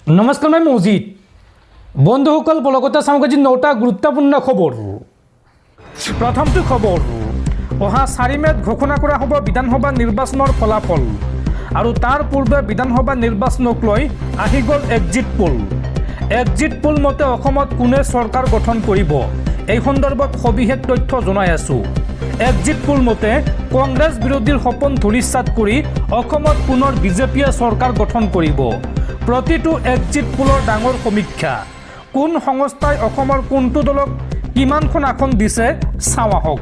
নমস্কাৰ, মই মজিদ। বন্ধুসকল, বলগতে চাওঁ আজি 9টা গুৰুত্বপূৰ্ণ খবৰ। প্ৰথমটো খবৰ, অহা 4 মে'ত ঘোষণা কৰা হ'ব বিধানসভা নিৰ্বাচনৰ ফলাফল আৰু তাৰ পূৰ্বে বিধানসভা নিৰ্বাচনক লৈ আহি গ'ল এক্সিট পোল। এক্সিট পোল মতে অসমত কোনে চৰকাৰ গঠন কৰিব, এই সন্দৰ্ভত সবিশেষ তথ্য জনাই আছোঁ। এক্সিট পোল মতে কংগ্ৰেছ বিৰোধীৰ সপোন ধূলিসাৎ কৰি অসমত পুনৰ বিজেপিয়ে চৰকাৰ গঠন কৰিব। প্ৰতিটো এক্সিট পোলৰ ডাঙৰ সমীক্ষা, কোন সংস্থাই অসমৰ কোনটো দলক কিমানখন আসন দিছে চাওঁ আহক।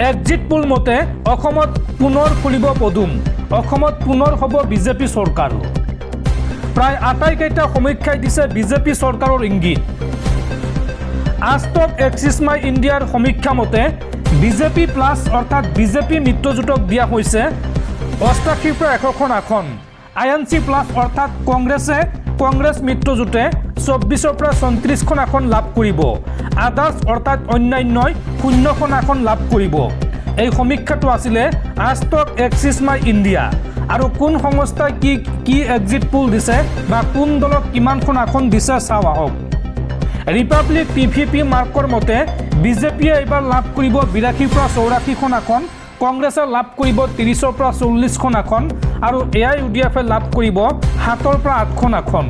এক্সিট পোল মতে অসমত পুনৰ খুলিব পদুম, অসমত পুনৰ হ'ব বিজেপি চৰকাৰ। প্ৰায় আটাইকেইটা সমীক্ষাই দিছে বিজেপি চৰকাৰৰ ইংগিত। আজটক এক্সিছ মাই ইণ্ডিয়াৰ সমীক্ষা মতে বিজেপি প্লাছ অৰ্থাৎ বিজেপি মিত্ৰজোঁটক দিয়া হৈছে 88ৰ পৰা 100খন আসন। INC প্লাছ অৰ্থাৎ কংগ্ৰেছ মিত্ৰজোঁটে 24ৰ পৰা 34খন আসন লাভ কৰিব। আদাৰ্ছ অৰ্থাৎ অন্যান্যই 0খন আসন লাভ কৰিব। এই সমীক্ষাটো আছিলে আজটক এক্সিছ মাই ইণ্ডিয়া। আৰু কোন সংস্থাই কি এক্সিট পোল দিছে বা কোন দলক কিমানখন আসন দিছে চাওঁ আহক। ৰিপাব্লিক PVP মাৰ্কৰ মতে বিজেপিয়ে এইবাৰ লাভ কৰিব 82ৰ পৰা 84খন আসন, কংগ্ৰেছে লাভ কৰিব 30ৰ পৰা 40খন আসন আৰু AIUDF লাভ কৰিব 7ৰ পৰা 8খন আসন।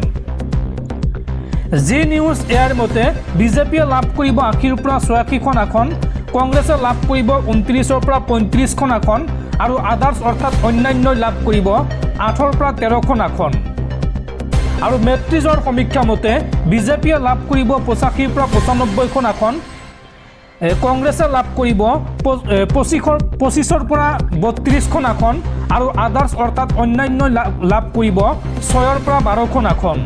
জি নিউজ এয়াৰ মতে বিজেপিয়ে লাভ কৰিব 80ৰ পৰা 86খন আসন, কংগ্ৰেছে লাভ কৰিব 29ৰ পৰা 35খন আসন আৰু আদাৰ্ছ অৰ্থাৎ অন্যান্যই লাভ কৰিব 8ৰ পৰা 13খন আসন। আৰু মেট্ৰিজৰ সমীক্ষা মতে বিজেপিয়ে লাভ কৰিব 85ৰ পৰা 95খন আসন, কংগ্ৰেছে লাভ কৰিব 25ৰ পৰা 32খন আসন আৰু আদাৰ্ছ অৰ্থাৎ অন্যান্যই লাভ কৰিব 6ৰ পৰা 12খন আসন।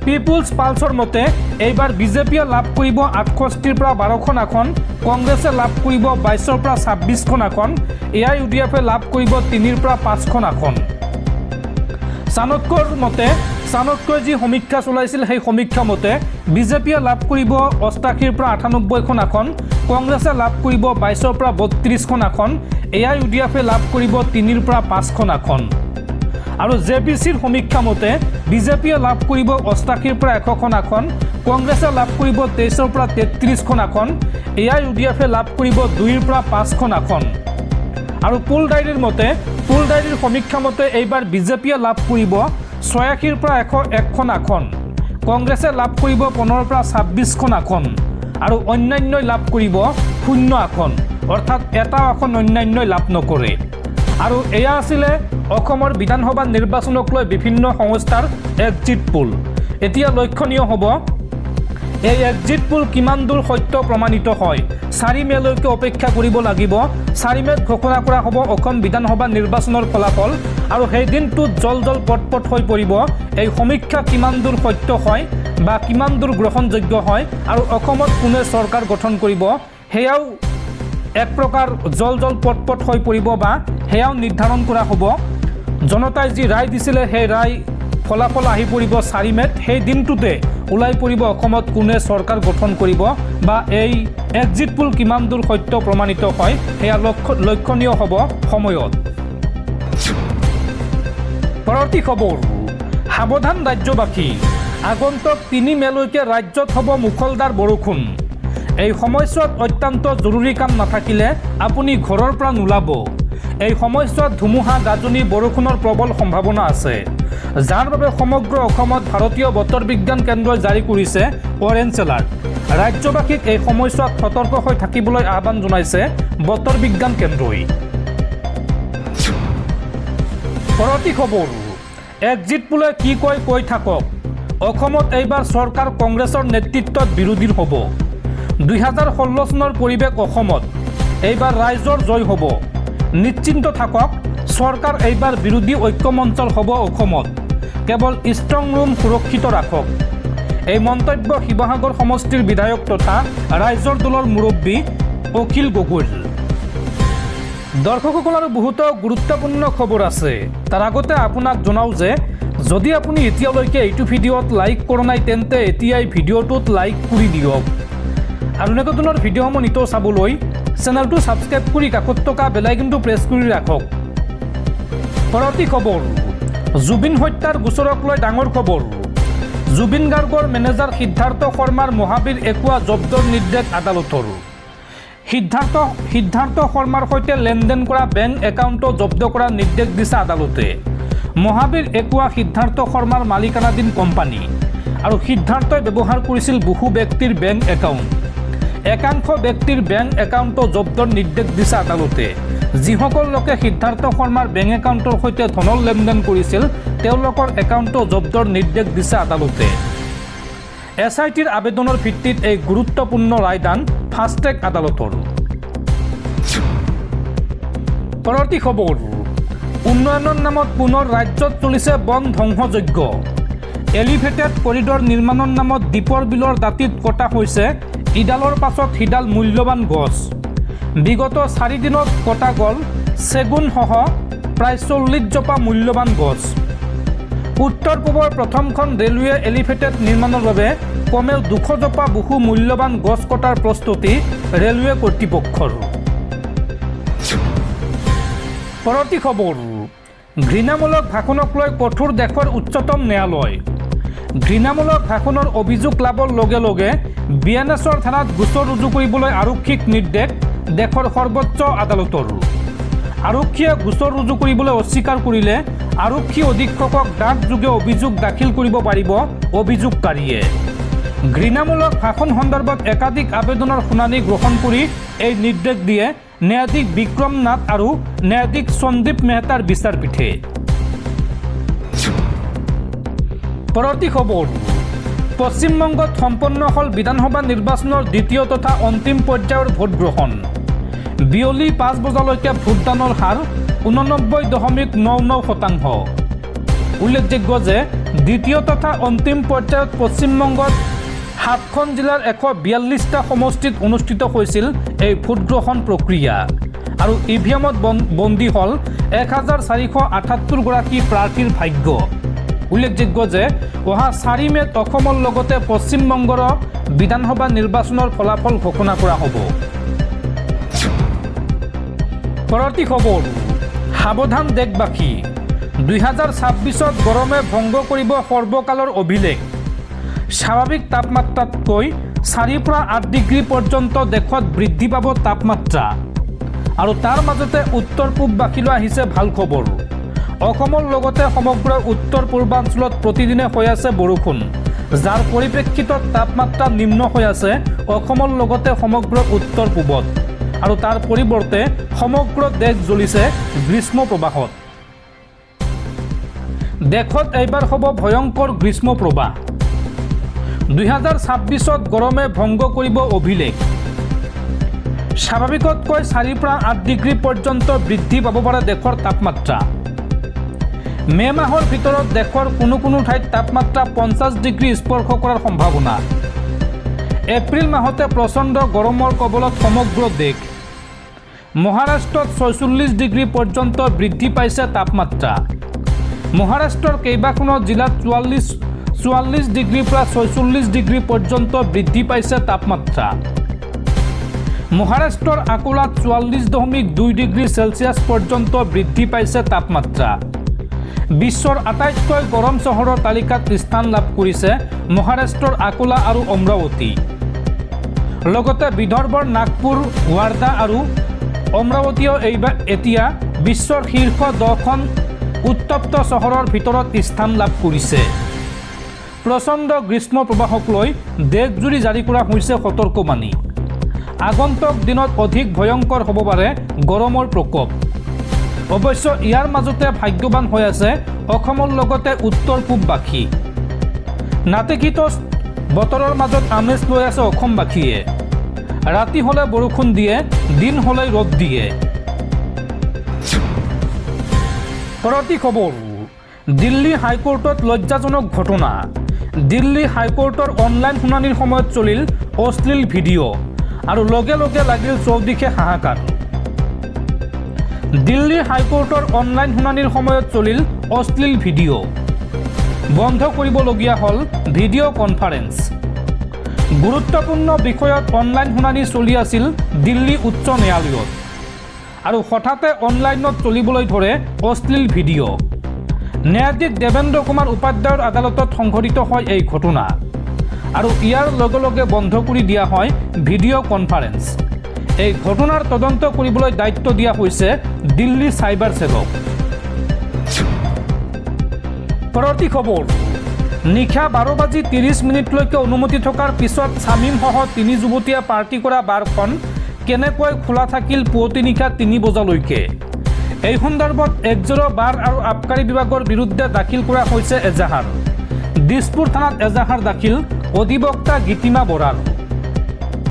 পিপুলছ পালছৰ মতে এইবাৰ বিজেপিয়ে লাভ কৰিব 68ৰ পৰা 12খন আসন, কংগ্ৰেছে লাভ কৰিব 22ৰ পৰা 26খন আসন, AIUDF লাভ কৰিব 3ৰ পৰা 5খন আসন। চাণক্যৰ মতে চাণক্যই যি সমীক্ষা চলাইছিল সেই সমীক্ষা মতে বিজেপিয়ে লাভ কৰিব 88ৰ পৰা 98খন আসন, কংগ্ৰেছে লাভ কৰিব 22ৰ পৰা 32খন আসন, AIUDF লাভ কৰিব 3ৰ পৰা 5খন আসন। আৰু JBCৰ সমীক্ষা মতে বিজেপিয়ে লাভ কৰিব 88ৰ পৰা 100খন আসন, কংগ্ৰেছে লাভ কৰিব 23ৰ পৰা 33খন আসন, AIUDF লাভ কৰিব 2ৰ পৰা 5খন আসন। আৰু পোল ডায়েৰীৰ সমীক্ষা মতে এইবাৰ বিজেপিয়ে লাভ কৰিব 86ৰ পৰা 101খন আসন, কংগ্ৰেছে লাভ কৰিব 15ৰ পৰা 26খন আসন আৰু অন্যান্যই লাভ কৰিব 0 আসন, অৰ্থাৎ এটা আসন অন্যান্যই লাভ নকৰে। আৰু এয়া আছিলে অসমৰ বিধানসভা নিৰ্বাচনক লৈ বিভিন্ন সংস্থাৰ এক্সিট পোল। এতিয়া লক্ষণীয় হ'ব এই এক্সিট পোল কিমান দূৰ সত্য প্ৰমাণিত হয়। 4 মে'লৈকে অপেক্ষা কৰিব লাগিব। 4 মে'ত ঘোষণা কৰা হ'ব অসম বিধানসভা নিৰ্বাচনৰ ফলাফল আৰু সেই দিনটোত জল পটপট হৈ পৰিব এই সমীক্ষা কিমান দূৰ সত্য হয় বা কিমান দূৰ গ্ৰহণযোগ্য হয় আৰু অসমত কোনে চৰকাৰ গঠন কৰিব, সেয়াও এক প্ৰকাৰ জল পটপট হৈ পৰিব বা সেয়াও নিৰ্ধাৰণ কৰা হ'ব। জনতাই যি ৰায় দিছিলে সেই ৰায় ফলাফল আহি পৰিব 4 মে'ত। সেই দিনটোতে ওলাই পৰিব অসমত কোনে চৰকাৰ গঠন কৰিব বা এই এক্সিট পোল কিমান দূৰ সত্য প্ৰমাণিত হয় সেয়া লক্ষণীয় হ'ব সময়ত। পৰৱৰ্তী খবৰ, সাৱধান ৰাজ্যবাসী, আগন্তুক 3 মে'লৈকে ৰাজ্যত হ'ব মুখলধাৰ বৰষুণ। এই সময়ছোৱাত অত্যন্ত জৰুৰী কাম নাথাকিলে আপুনি ঘৰৰ পৰা নোলাব। এই সময়ছোৱাত ধুমুহা, গাজনি, বৰষুণৰ প্ৰবল সম্ভাৱনা আছে, যাৰ বাবে সমগ্ৰ অসমত ভাৰতীয় বতৰ বিজ্ঞান কেন্দ্ৰই জাৰি কৰিছে অৰেঞ্জ এলাৰ্ট। ৰাজ্যবাসীক এই সময়ছোৱাত সতৰ্ক হৈ থাকিবলৈ আহ্বান জনাইছে বতৰ বিজ্ঞান কেন্দ্ৰই। পৰৱৰ্তী খবৰ, এক্সিট পোলে কি কয় কৈ থাকক। অসমত এইবাৰ চৰকাৰ কংগ্ৰেছৰ নেতৃত্বত বিৰোধীৰ হ'ব। 2016 চনৰ পৰিৱেশ অসমত এইবাৰ ৰাইজৰ জয় হ'ব। নিশ্চিন্ত থাকক, চৰকাৰ এইবাৰ বিৰোধী ঐক্যমঞ্চৰ হ'ব অসমত। কেৱল ষ্ট্ৰং ৰুম সুৰক্ষিত ৰাখক। এই মন্তব্য শিৱসাগৰ সমষ্টিৰ বিধায়ক তথা ৰাইজৰ দলৰ মুৰব্বী অখিল গগৈৰ। দৰ্শকসকল, আৰু বহুতো গুৰুত্বপূৰ্ণ খবৰ আছে। তাৰ আগতে আপোনাক জনাওঁ যে যদি আপুনি এতিয়ালৈকে এইটো ভিডিঅ'ত লাইক কৰা নাই তেন্তে এতিয়াই ভিডিঅ'টোত লাইক কৰি দিয়ক আৰু এনেকুৱা ধৰণৰ ভিডিঅ'সমূহ নিতৌ চাবলৈ চেনেলটো ছাবস্ক্ৰাইব কৰি কাষত থকা বেল আইকনটো প্ৰেছ কৰি ৰাখক। পৰৱৰ্তী খবৰ, জুবিন হত্যাৰ গোচৰক লৈ ডাঙৰ খবৰ। জুবিন গাৰ্গৰ মেনেজাৰ সিদ্ধাৰ্থ শৰ্মাৰ মহাবীৰ একুৱা জব্দৰ নিৰ্দেশ আদালতৰ। সিদ্ধাৰ্থ শৰ্মাৰ সৈতে লেনদেন কৰা বেংক একাউণ্টো জব্দ কৰাৰ নিৰ্দেশ দিছে আদালতে। মহাবীৰ একুৱা সিদ্ধাৰ্থ শৰ্মাৰ মালিকানাধীন কোম্পানী আৰু সিদ্ধাৰ্থই ব্যৱহাৰ কৰিছিল বহু ব্যক্তিৰ বেংক একাউণ্ট। একাংশ ব্যক্তিৰ বেংক একাউণ্টো জব্দৰ নিৰ্দেশ দিছে আদালতে। যিসকল লোকে সিদ্ধাৰ্থ শৰ্মাৰ বেংক একাউণ্টৰ সৈতে ধনৰ লেনদেন কৰিছিল তেওঁলোকৰ একাউণ্টো জব্দৰ নিৰ্দেশ দিছে আদালতে। SITৰ আবেদনৰ ভিত্তিত এই গুৰুত্বপূৰ্ণ ৰায়দান ফাষ্ট ট্ৰেক আদালতৰ। পৰৱৰ্তী খবৰ, উন্নয়নৰ নামত পুনৰ ৰাজ্যত চলিছে বন ধ্বংসযজ্ঞ। এলিভেটেড কৰিডৰ নিৰ্মাণৰ নামত দ্বীপৰ বিলৰ দাঁতিত কটা হৈছে ইডালৰ পাছত সিডাল মূল্যৱান গছ। বিগত 4 দিনত কটা গ'ল চেগুনসহ প্ৰায় 40 জোপা মূল্যৱান গছ। উত্তৰ পূবৰ প্ৰথমখন ৰেলৱে এলিভেটেড নিৰ্মাণৰ বাবে কমেও 200 জোপা বহু মূল্যৱান গছ কটাৰ প্ৰস্তুতি ৰেলৱে কৰ্তৃপক্ষৰ। পৰৱৰ্তী খবৰ, ঘৃণামূলক ভাষণক লৈ কঠোৰ দেশৰ উচ্চতম ন্যায়ালয়। ঘৃণামূলক ভাষণৰ অভিযোগ লাভৰ লগে লগে BNSৰ থানাত গোচৰ ৰুজু কৰিবলৈ আৰক্ষীক নিৰ্দেশ দেশৰ সৰ্বোচ্চ আদালতৰ। আৰক্ষীয়ে গোচৰ ৰুজু কৰিবলৈ অস্বীকাৰ কৰিলে আৰক্ষী অধীক্ষকক ডাকযোগে অভিযোগ দাখিল কৰিব পাৰিব অভিযোগকাৰীয়ে। ঘৃণামূলক ভাষণ সন্দৰ্ভত একাধিক আবেদনৰ শুনানি গ্ৰহণ কৰি এই নিৰ্দেশ দিয়ে ন্যায়াধীশ বিক্ৰম নাথ আৰু ন্যায়াধীশ সন্দীপ মেহতাৰ বিচাৰপীঠে। পৰৱৰ্তী খবৰ, পশ্চিমবংগত সম্পন্ন হ'ল বিধানসভা নিৰ্বাচনৰ দ্বিতীয় তথা অন্তিম পৰ্যায়ৰ ভোটগ্ৰহণ। বিয়লি 5 বজালৈকে ভোটদানৰ হাৰ 89.99%। উল্লেখযোগ্য যে দ্বিতীয় তথা অন্তিম পৰ্যায়ত পশ্চিমবংগত 7খন জিলাৰ 142টা সমষ্টিত অনুষ্ঠিত হৈছিল এই ভোটগ্ৰহণ প্ৰক্ৰিয়া আৰু EVMত বন্দী হ'ল 1478 গৰাকী প্ৰাৰ্থীৰ ভাগ্য। উল্লেখযোগ্য যে অহা 4 মে'ত অসমৰ লগতে পশ্চিমবংগৰ বিধানসভা নিৰ্বাচনৰ ফলাফল ঘোষণা কৰা হ'ব। পৰৱৰ্তী খবৰ, সাৱধান দেশবাসী, 2026ত গৰমে ভংগ কৰিব সৰ্বকালৰ অভিলেখ। স্বাভাৱিক তাপমাত্ৰাতকৈ 4 পৰা 8 ডিগ্ৰী পৰ্যন্ত দেশত বৃদ্ধি পাব তাপমাত্ৰা। আৰু তাৰ মাজতে উত্তৰ পূববাসীলৈ আহিছে ভাল খবৰ। অসমৰ লগতে সমগ্ৰ উত্তৰ পূৰ্বাঞ্চলত প্ৰতিদিনে হৈ আছে বৰষুণ, যাৰ পৰিপ্ৰেক্ষিতত তাপমাত্ৰা নিম্ন হৈ আছে অসমৰ লগতে সমগ্ৰ উত্তৰ পূবত। আৰু তাৰ পৰিৱৰ্তে সমগ্ৰ দেশ জ্বলিছে গ্ৰীষ্ম প্ৰবাহত। দেশত এইবাৰ হ'ব ভয়ংকৰ গ্ৰীষ্ম প্ৰবাহ। 2026ত গৰমে ভংগ কৰিব অভিলেখ। স্বাভাৱিকতকৈ 4 পৰা 8 ডিগ্ৰী পৰ্যন্ত বৃদ্ধি পাব পাৰে দেশৰ তাপমাত্ৰা। মে' মাহৰ ভিতৰত দেশৰ কোনো ঠাইত তাপমাত্ৰা 50 ডিগ্ৰী স্পৰ্শ কৰাৰ সম্ভাৱনা। এপ্ৰিল মাহতে প্ৰচণ্ড গৰমৰ কবলত সমগ্ৰ দেশ। মহাৰাষ্ট্ৰত 46 ডিগ্ৰী পৰ্যন্ত বৃদ্ধি পাইছে তাপমাত্ৰা। মহাৰাষ্ট্ৰৰ কেইবাখনো জিলাত 44 ডিগ্ৰীৰ পৰা 46 ডিগ্ৰী পৰ্যন্ত বৃদ্ধি পাইছে তাপমাত্ৰা। মহাৰাষ্ট্ৰৰ আকোলাত 44.2 ডিগ্ৰী চেলছিয়াছ পৰ্যন্ত বৃদ্ধি পাইছে তাপমাত্ৰা। বিশ্বৰ আটাইতকৈ গৰম চহৰৰ তালিকাত স্থান লাভ কৰিছে মহাৰাষ্ট্ৰৰ আকোলা আৰু অমৰাৱতী। লগতে বিদৰ্ভৰ নাগপুৰ, ৱাৰ্ধা আৰু অমৰাৱতীয়েও এতিয়া বিশ্বৰ শীৰ্ষ 10খন উত্তপ্ত চহৰৰ ভিতৰত স্থান লাভ কৰিছে। প্ৰচণ্ড গ্ৰীষ্ম প্ৰবাহক লৈ দেশজুৰি জাৰি কৰা হৈছে সতৰ্কবাণী। আগন্তুক দিনত অধিক ভয়ংকৰ হ'ব পাৰে গৰমৰ প্ৰকোপ। অৱশ্য ইয়াৰ মাজতে ভাগ্যৱান হৈ আছে অসমৰ লগতে উত্তৰ পূববাসী। নাতিশীতোষ্ণ বতৰৰ মাজত আমেজ লৈ আছে অসমবাসীয়ে। ৰাতি হ'লে বৰষুণ দিয়ে, দিন হ'লে ৰ'দ দিয়ে। পৰৱৰ্তী খবৰ, দিল্লী হাইকোৰ্টত লজ্জাজনক ঘটনা। দিল্লী হাইকোৰ্টৰ অনলাইন শুনানিৰ সময়ত চলিল অশ্লীল ভিডিঅ' আৰু লগে লগে লাগিল চৌদিশে হাহাকাৰ। দিল্লী হাইকোৰ্টৰ অনলাইন শুনানিৰ সময়ত চলিল অশ্লীল ভিডিঅ'। বন্ধ কৰিবলগীয়া হ'ল ভিডিঅ' কনফাৰেন্স। গুৰুত্বপূৰ্ণ বিষয়ত অনলাইন শুনানি চলি আছিল দিল্লী উচ্চ ন্যায়ালয়ত আৰু হঠাতে অনলাইনত চলিবলৈ ধৰে অশ্লীল ভিডিঅ'। ন্যায়াধীশ দেবেন্দ্ৰ কুমাৰ উপাধ্যায়ৰ আদালতত সংঘটিত হয় এই ঘটনা আৰু ইয়াৰ লগে লগে বন্ধ কৰি দিয়া হয় ভিডিঅ' কনফাৰেন্স। এই ঘটনাৰ তদন্ত কৰিবলৈ দায়িত্ব দিয়া হৈছে দিল্লী চাইবাৰ সেলক। পৰৱৰ্তী খবৰ, নিশা 12:30 অনুমতি থকাৰ পিছত শামীমসহ 3 যুৱতীয়ে পাৰ্টি কৰা বাৰখন কেনেকৈ খোলা থাকিল পুৱতি নিশা 3 বজালৈকে। এই সন্দৰ্ভত একজোৰা বাৰ আৰু আবকাৰী বিভাগৰ বিৰুদ্ধে দাখিল কৰা হৈছে এজাহাৰ। দিছপুৰ থানাত এজাহাৰ দাখিল অধিবক্তা গীতিমা বৰাৰ।